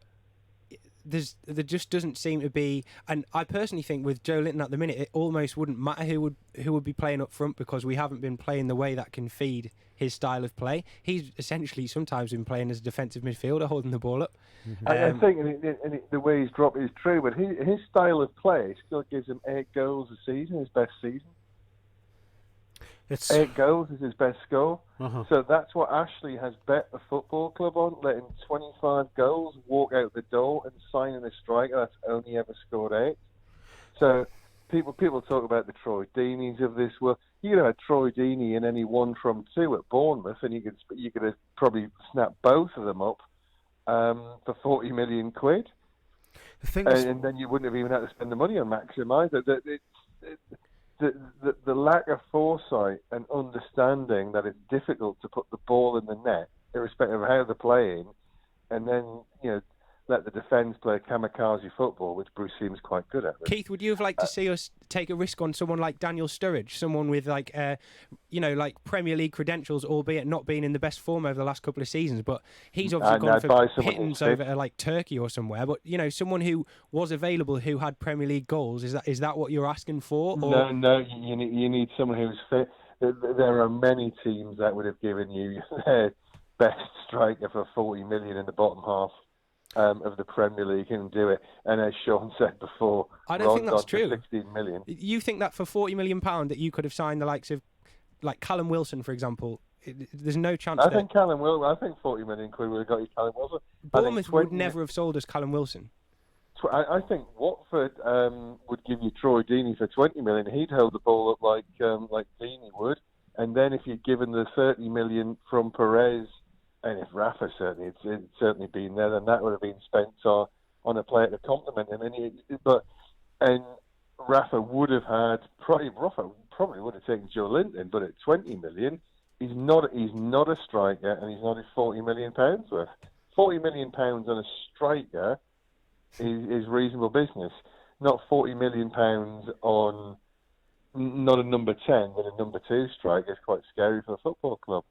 there just doesn't seem to be. And I personally think with Joe Linton at the minute, it almost wouldn't matter who would be playing up front, because we haven't been playing the way that can feed his style of play. He's essentially sometimes been playing as a defensive midfielder, holding the ball up. I think the way he's dropped is true, but his style of play still gives him 8 goals a season, his best season. 8 goals is his best score. So that's what Ashley has bet the football club on, letting 25 goals walk out the door and signing a striker that's only ever scored 8. So people talk about the Troy Deeneys of this. Well, you could have had Troy Deeney and any 1 from 2 at Bournemouth, and you could have probably snapped both of them up for 40 million quid. The thing is, and then you wouldn't have even had to spend the money on Maxim either. The lack of foresight and understanding that it's difficult to put the ball in the net, irrespective of how they're playing, and then let the defence play kamikaze football, which Bruce seems quite good at. Keith, would you have liked to see us take a risk on someone like Daniel Sturridge, someone with like Premier League credentials, albeit not being in the best form over the last couple of seasons, but he's obviously gone for pittance over to like Turkey or somewhere. But someone who was available, who had Premier League goals, is that what you're asking for? Or? No, you need someone who's fit. There are many teams that would have given you their best striker for 40 million in the bottom half of the Premier League and do it. And as Sean said before, I don't think that's true. 16 million. You think that for £40 million that you could have signed the likes of like Callum Wilson, for example? There's no chance. I think 40 million quid would have got you Callum Wilson. Bournemouth would never have sold us Callum Wilson. I think Watford would give you Troy Deeney for 20 million. He'd hold the ball up like Deeney would. And then if you'd given the 30 million from Perez, and if Rafa it'd certainly been there, then that would have been spent on a player to complement him. And Rafa would have had probably would have taken Joe Linton, but at 20 million, he's not a striker, and he's not £40 million worth. £40 million on a striker is reasonable business. Not £40 million on not a number 10, but a number 2 striker is quite scary for a football club.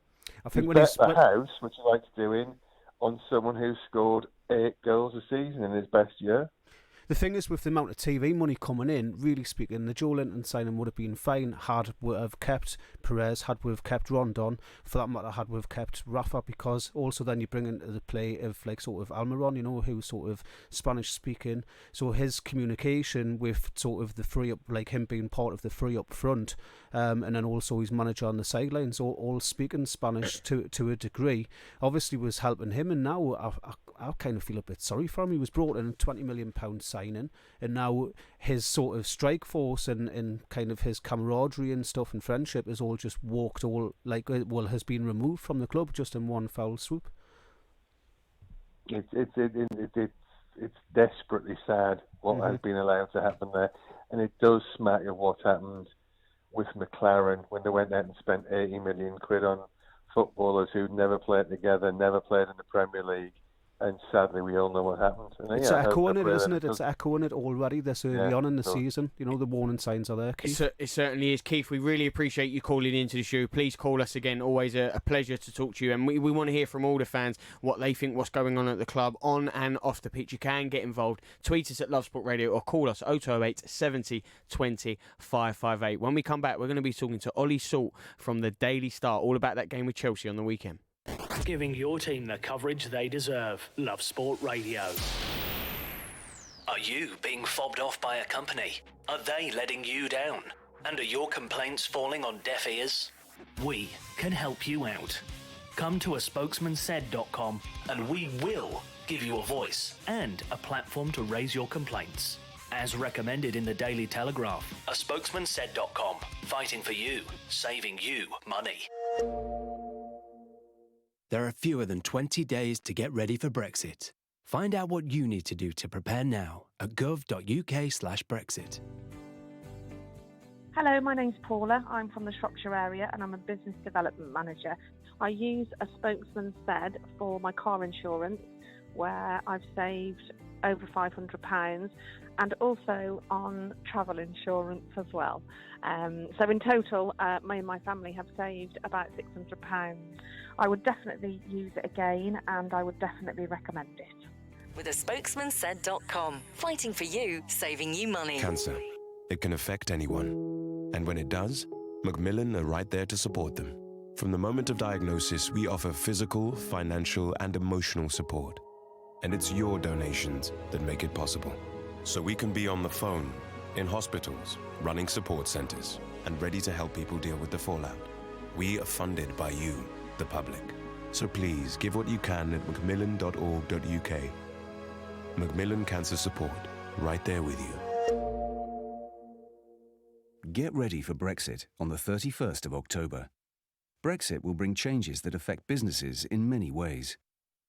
I think when he's the house, which he likes doing, on someone who scored 8 goals a season in his best year. The thing is, with the amount of TV money coming in, really speaking, the Joe Linton signing would have been fine had we have kept Perez, had we have kept Rondon, for that matter, had we have kept Rafa, because also then you bring into the play of like sort of Almiron, who's sort of Spanish speaking, so his communication with sort of the free up, like him being part of the free up front, and then also his manager on the sidelines, all speaking Spanish to a degree, obviously was helping him. And now I kind of feel a bit sorry for him. He was brought in a £20 million signing, and now his sort of strike force and kind of his camaraderie and stuff and friendship is all just has been removed from the club just in one foul swoop. It's desperately sad what has been allowed to happen there, and it does smack of what happened with McLaren when they went out and spent 80 million quid on footballers who'd never played together, never played in the Premier League. And sadly, we all know what happened. And it's echoing it, isn't it? It's echoing it already this early on in the season. The warning signs are there, Keith. It certainly is, Keith. We really appreciate you calling into the show. Please call us again. Always a pleasure to talk to you. And we want to hear from all the fans what they think, what's going on at the club, on and off the pitch. You can get involved. Tweet us at Love Sport Radio or call us 0208 70 20 558. When we come back, we're going to be talking to Ollie Salt from the Daily Star, all about that game with Chelsea on the weekend. Giving your team the coverage they deserve. Love Sport Radio. Are you being fobbed off by a company? Are they letting you down? And are your complaints falling on deaf ears? We can help you out. Come to aspokesmansaid.com and we will give you a voice and a platform to raise your complaints. As recommended in the Daily Telegraph, aspokesmansaid.com. Fighting for you, saving you money. There are fewer than 20 days to get ready for Brexit. Find out what you need to do to prepare now at gov.uk/Brexit. Hello, my name's Paula. I'm from the Shropshire area and I'm a business development manager. I use a Spokesman Said for my car insurance, where I've saved over £500, and also on travel insurance as well. So in total, me and my family have saved about £600. I would definitely use it again, and I would definitely recommend it. With aspokesmansaid.com. Fighting for you, saving you money. Cancer. It can affect anyone. And when it does, Macmillan are right there to support them. From the moment of diagnosis, we offer physical, financial, and emotional support. And it's your donations that make it possible. So we can be on the phone, in hospitals, running support centres, and ready to help people deal with the fallout. We are funded by you, the public. So please give what you can at macmillan.org.uk. Macmillan Cancer Support, right there with you. Get ready for Brexit on the 31st of October. Brexit will bring changes that affect businesses in many ways,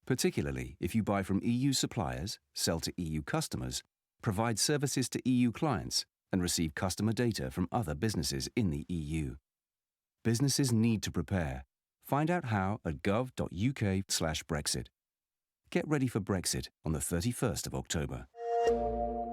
particularly if you buy from EU suppliers, sell to EU customers, provide services to EU clients, and receive customer data from other businesses in the EU. Businesses need to prepare. Find out how at gov.uk/Brexit. Get ready for Brexit on the 31st of October.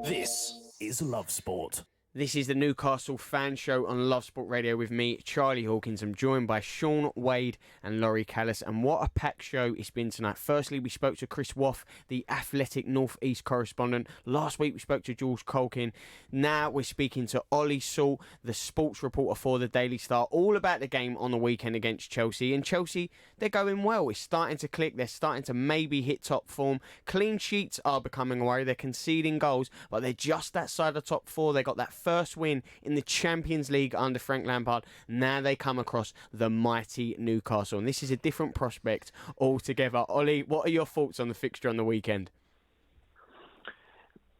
This is Love Sport. This is the Newcastle Fan Show on Love Sport Radio with me, Charlie Hawkins. I'm joined by Sean Wade and Laurie Callis, and what a packed show it's been tonight. Firstly, we spoke to Chris Waff, the Athletic North East correspondent. Last week, we spoke to George Colkin. Now we're speaking to Ollie Salt, the sports reporter for the Daily Star, all about the game on the weekend against Chelsea. And Chelsea, they're going well. It's starting to click. They're starting to maybe hit top form. Clean sheets are becoming a worry. They're conceding goals, but they're just outside the top four. They got that first win in the Champions League under Frank Lampard. Now they come across the mighty Newcastle, and this is a different prospect altogether. Ollie, what are your thoughts on the fixture on the weekend?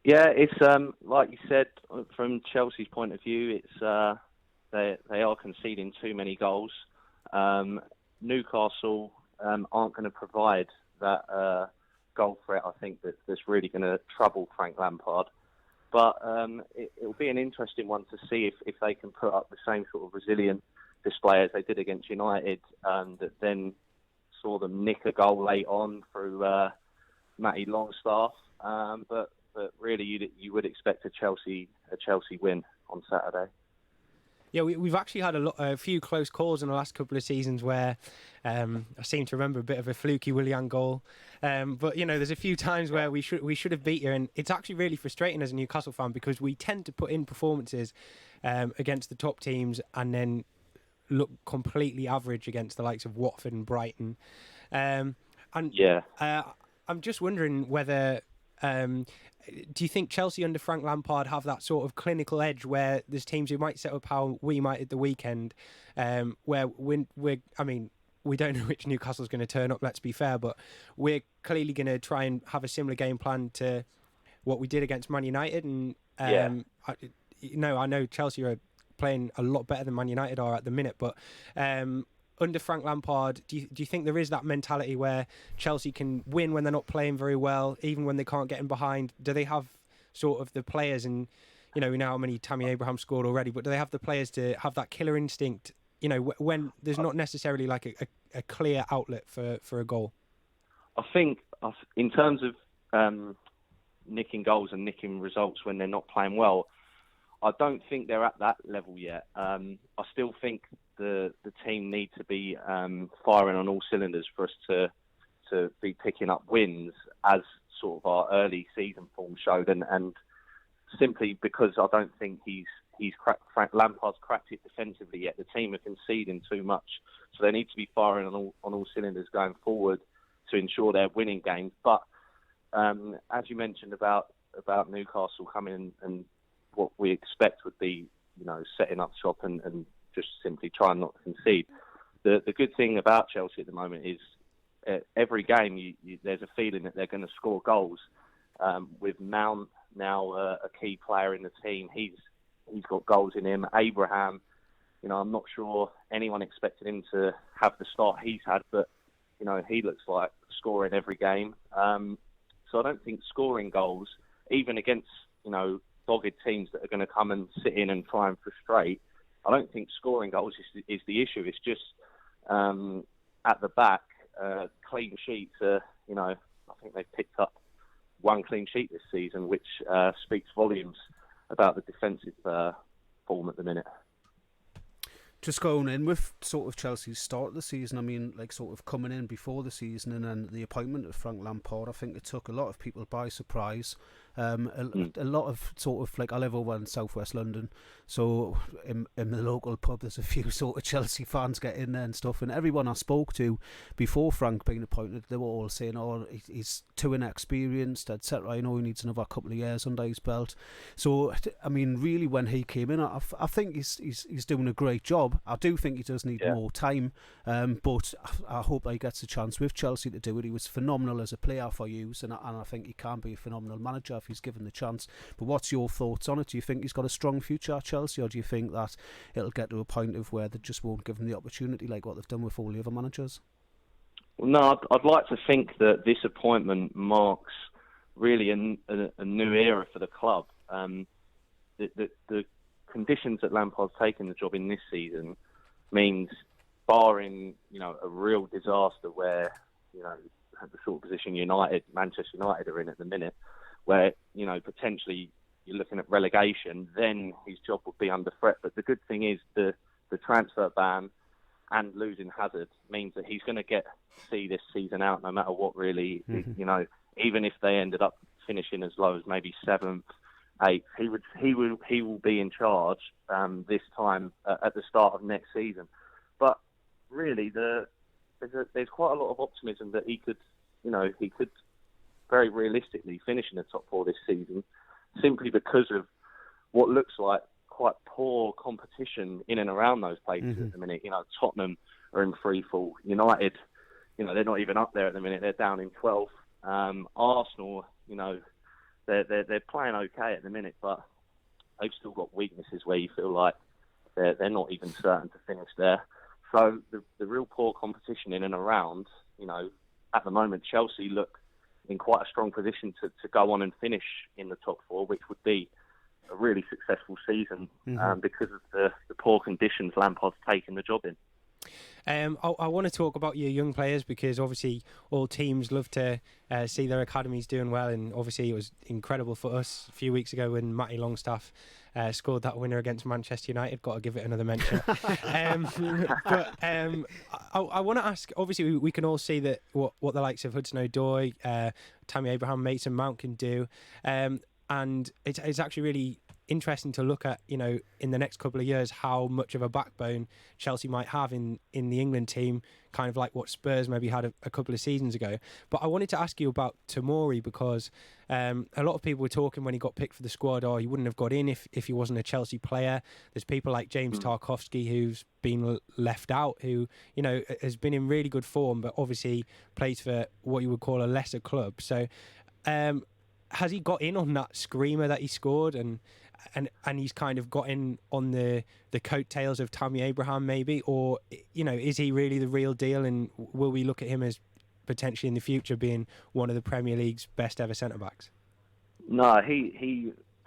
Yeah, it's like you said, from Chelsea's point of view, it's they are conceding too many goals. Newcastle aren't going to provide that goal threat, I think, that's really going to trouble Frank Lampard. But it'll be an interesting one to see if they can put up the same sort of resilient display as they did against United, that then saw them nick a goal late on through Matty Longstaff. But really, you would expect a Chelsea win on Saturday. Yeah, we've actually had a few close calls in the last couple of seasons where I seem to remember a bit of a fluky Willian goal. But, you know, there's a few times where we should have beat you, and it's actually really frustrating as a Newcastle fan because we tend to put in performances against the top teams and then look completely average against the likes of Watford and Brighton. I'm just wondering whether... do you think Chelsea under Frank Lampard have that sort of clinical edge where there's teams who might set up how we might at the weekend, where we don't know which Newcastle's going to turn up, let's be fair, but we're clearly going to try and have a similar game plan to what we did against Man United. And I know Chelsea are playing a lot better than Man United are at the minute, but under Frank Lampard, do you think there is that mentality where Chelsea can win when they're not playing very well, even when they can't get in behind? Do they have sort of the players, and we know how many Tammy Abraham scored already, but do they have the players to have that killer instinct, when there's not necessarily like a clear outlet for a goal? I think in terms of nicking goals and nicking results when they're not playing well, I don't think they're at that level yet. I still think the team need to be firing on all cylinders for us to be picking up wins, as sort of our early season form showed, and simply because I don't think Frank Lampard's cracked it defensively yet. The team are conceding too much, so they need to be firing on all cylinders going forward to ensure they're winning games. But as you mentioned about Newcastle coming and what we expect would be, setting up shop and just simply trying not to concede. The good thing about Chelsea at the moment is every game there's a feeling that they're going to score goals. With Mount now a key player in the team, he's got goals in him. Abraham, I'm not sure anyone expected him to have the start he's had, but he looks like scoring every game. So I don't think scoring goals, even against dogged teams that are going to come and sit in and try and frustrate, I don't think scoring goals is the issue. It's just at the back, clean sheets. I think they've picked up one clean sheet this season, which speaks volumes about the defensive form at the minute. Just going in with sort of Chelsea's start of the season, I mean, like sort of coming in before the season and then the appointment of Frank Lampard, I think it took a lot of people by surprise. A lot of sort of, like, I live over in southwest London, so in the local pub there's a few sort of Chelsea fans get in there and stuff, and everyone I spoke to before Frank being appointed, they were all saying, he's too inexperienced, etc. He needs another couple of years under his belt. So I mean, really, when he came in, I think he's doing a great job. I do think he does need more time, but I hope he gets a chance with Chelsea to do it. He was phenomenal as a player for use, and I think he can be a phenomenal manager if he's given the chance. But what's your thoughts on it? Do you think he's got a strong future at Chelsea, or do you think that it'll get to a point of where they just won't give him the opportunity like what they've done with all the other managers? Well, no, I'd like to think that this appointment marks really a new era for the club. The conditions that Lampard's taken the job in this season means, barring a real disaster where the sort of position Manchester United are in at the minute, where potentially you're looking at relegation, then his job would be under threat. But the good thing is the transfer ban and losing Hazard means that he's going to get to see this season out no matter what. Really, even if they ended up finishing as low as maybe 7th, 8th, he will be in charge this time at the start of next season. But really, there's quite a lot of optimism that he could very realistically finish in the top 4 this season, simply because of what looks like quite poor competition in and around those places at the minute. Tottenham are in free fall. United, they're not even up there at the minute. They're down in 12th. Arsenal, they're playing okay at the minute, but they've still got weaknesses where you feel like they're not even certain to finish there. So the real poor competition in and around, at the moment, Chelsea look in quite a strong position to go on and finish in the top 4, which would be a really successful season because of the poor conditions Lampard's taken the job in. I want to talk about your young players, because obviously all teams love to see their academies doing well, and obviously it was incredible for us a few weeks ago when Matty Longstaff scored that winner against Manchester United. Got to give it another mention. But I want to ask, obviously we can all see that what the likes of Hudson-Odoi, Tammy Abraham, Mason Mount can do, and it's actually really interesting to look at, in the next couple of years, how much of a backbone Chelsea might have in the England team, kind of like what Spurs maybe had a couple of seasons ago. But I wanted to ask you about Tomori, because a lot of people were talking when he got picked for the squad, he wouldn't have got in if he wasn't a Chelsea player. There's people like James Tarkowski who's been left out, who has been in really good form, but obviously plays for what you would call a lesser club. So has he got in on that screamer that he scored, and he's kind of got in on the coattails of Tammy Abraham maybe, or is he really the real deal, and will we look at him as potentially in the future being one of the Premier League's best ever centre-backs? No,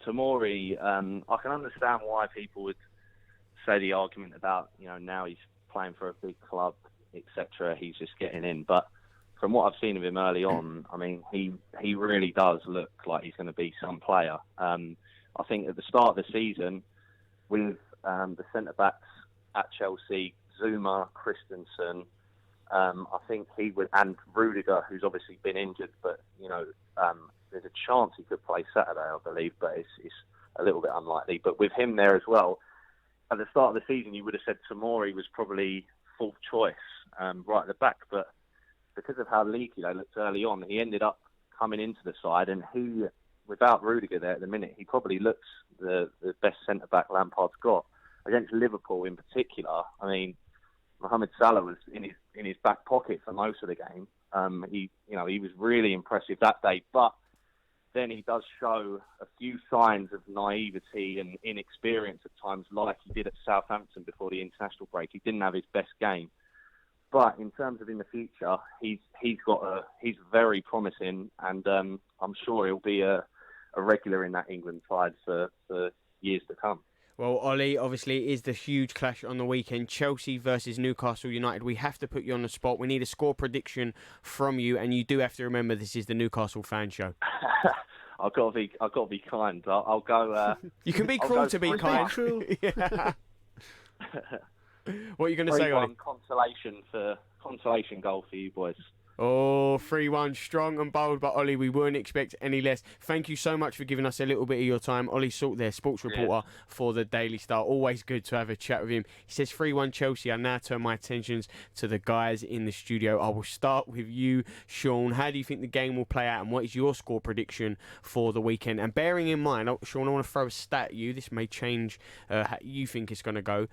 Tomori, I can understand why people would say the argument about, now he's playing for a big club, etc., he's just getting in. But from what I've seen of him early on, I mean, he really does look like he's going to be some player. I think at the start of the season, with the centre-backs at Chelsea, Zuma, Christensen, I think he would, and Rudiger, who's obviously been injured, but there's a chance he could play Saturday, I believe. But it's a little bit unlikely. But with him there as well, at the start of the season, you would have said Tamori was probably fourth choice right at the back. But because of how leaky they looked early on, he ended up coming into the side, and he, without Rudiger there at the minute, he probably looks the best centre-back Lampard's got. Against Liverpool in particular, I mean, Mohamed Salah was in his back pocket for most of the game. He was really impressive that day, but then he does show a few signs of naivety and inexperience at times, like he did at Southampton before the international break. He didn't have his best game, but in terms of in the future, he's very promising, and I'm sure he'll be a regular in that England side for years to come. Well, Ollie, obviously it is the huge clash on the weekend, Chelsea versus Newcastle United. We have to put you on the spot. We need a score prediction from you, and you do have to remember this is the Newcastle fan show. I've got to be kind. I'll go. You can be cruel to be kind. Yeah. What are you going to say, Ollie? Consolation goal for you boys. Oh, 3-1, strong and bold, but Ollie, we wouldn't expect any less. Thank you so much for giving us a little bit of your time. Ollie Salt there, sports reporter for the Daily Star. Always good to have a chat with him. He says 3-1 Chelsea. I now turn my attentions to the guys in the studio. I will start with you, Sean. How do you think the game will play out, and what is your score prediction for the weekend? And bearing in mind, Sean, I want to throw a stat at you. This may change how you think it's going to go.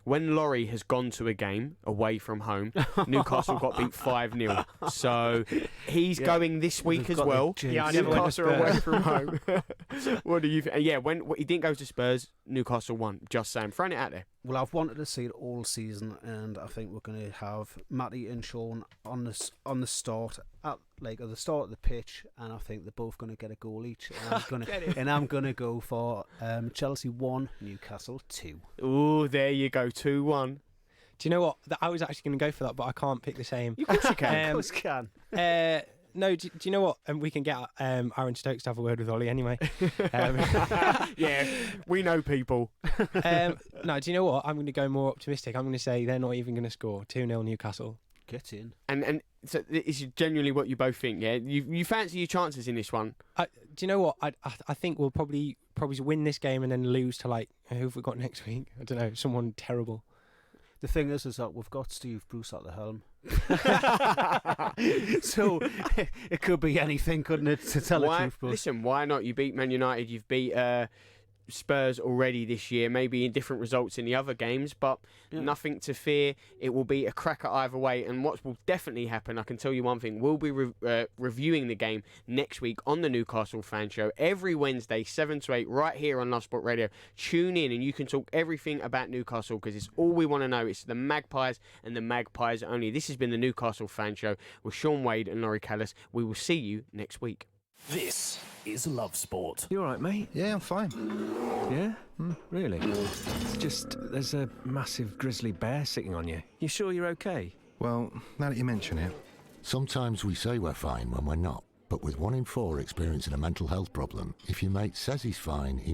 When Laurie has gone to a game away from home, Newcastle got beat 5-0. So he's going this week as well. Yeah, I never went to Newcastle away from home. What do you think? Yeah, when he didn't go to Spurs, Newcastle won. Just saying. Throwing it out there. Well, I've wanted to see it all season, and I think we're going to have Matty and Sean on the start at the start of the pitch, and I think they're both going to get a goal each. And I'm going to go for Chelsea 1, Newcastle 2. Oh, there you go, 2-1. Do you know what? I was actually going to go for that, but I can't pick the same. Of course you can. Of course you can. No, do you know what? And we can get Aaron Stokes to have a word with Ollie anyway. Yeah, we know people. No, do you know what? I'm going to go more optimistic. I'm going to say they're not even going to score. 2-0 Newcastle. Get in. And so it's genuinely what you both think, yeah? You fancy your chances in this one? Do you know what? I think we'll probably win this game and then lose to, like, who have we got next week? I don't know, someone terrible. The thing is that we've got Steve Bruce at the helm. So it could be anything, couldn't it, to tell the truth, Bruce? Listen, why not? You beat Man United, you've beat Spurs already this year, maybe in different results in the other games, but nothing to fear. It will be a cracker either way, and what will definitely happen, I can tell you one thing, we'll be reviewing the game next week on the Newcastle Fan Show every Wednesday 7 to 8 right here on Love Sport Radio. Tune in and you can talk everything about Newcastle, because it's all we want to know. It's the Magpies and the Magpies only. This has been the Newcastle Fan Show with Sean Wade and Laurie Callis. We will see you next week. This is Love Sport. You all right, mate? Yeah, I'm fine. Yeah? Really? It's just, there's a massive grizzly bear sitting on you. You sure you're okay? Well, now that you mention it. Sometimes we say we're fine when we're not. But with 1 in 4 experiencing a mental health problem, if your mate says he's fine, he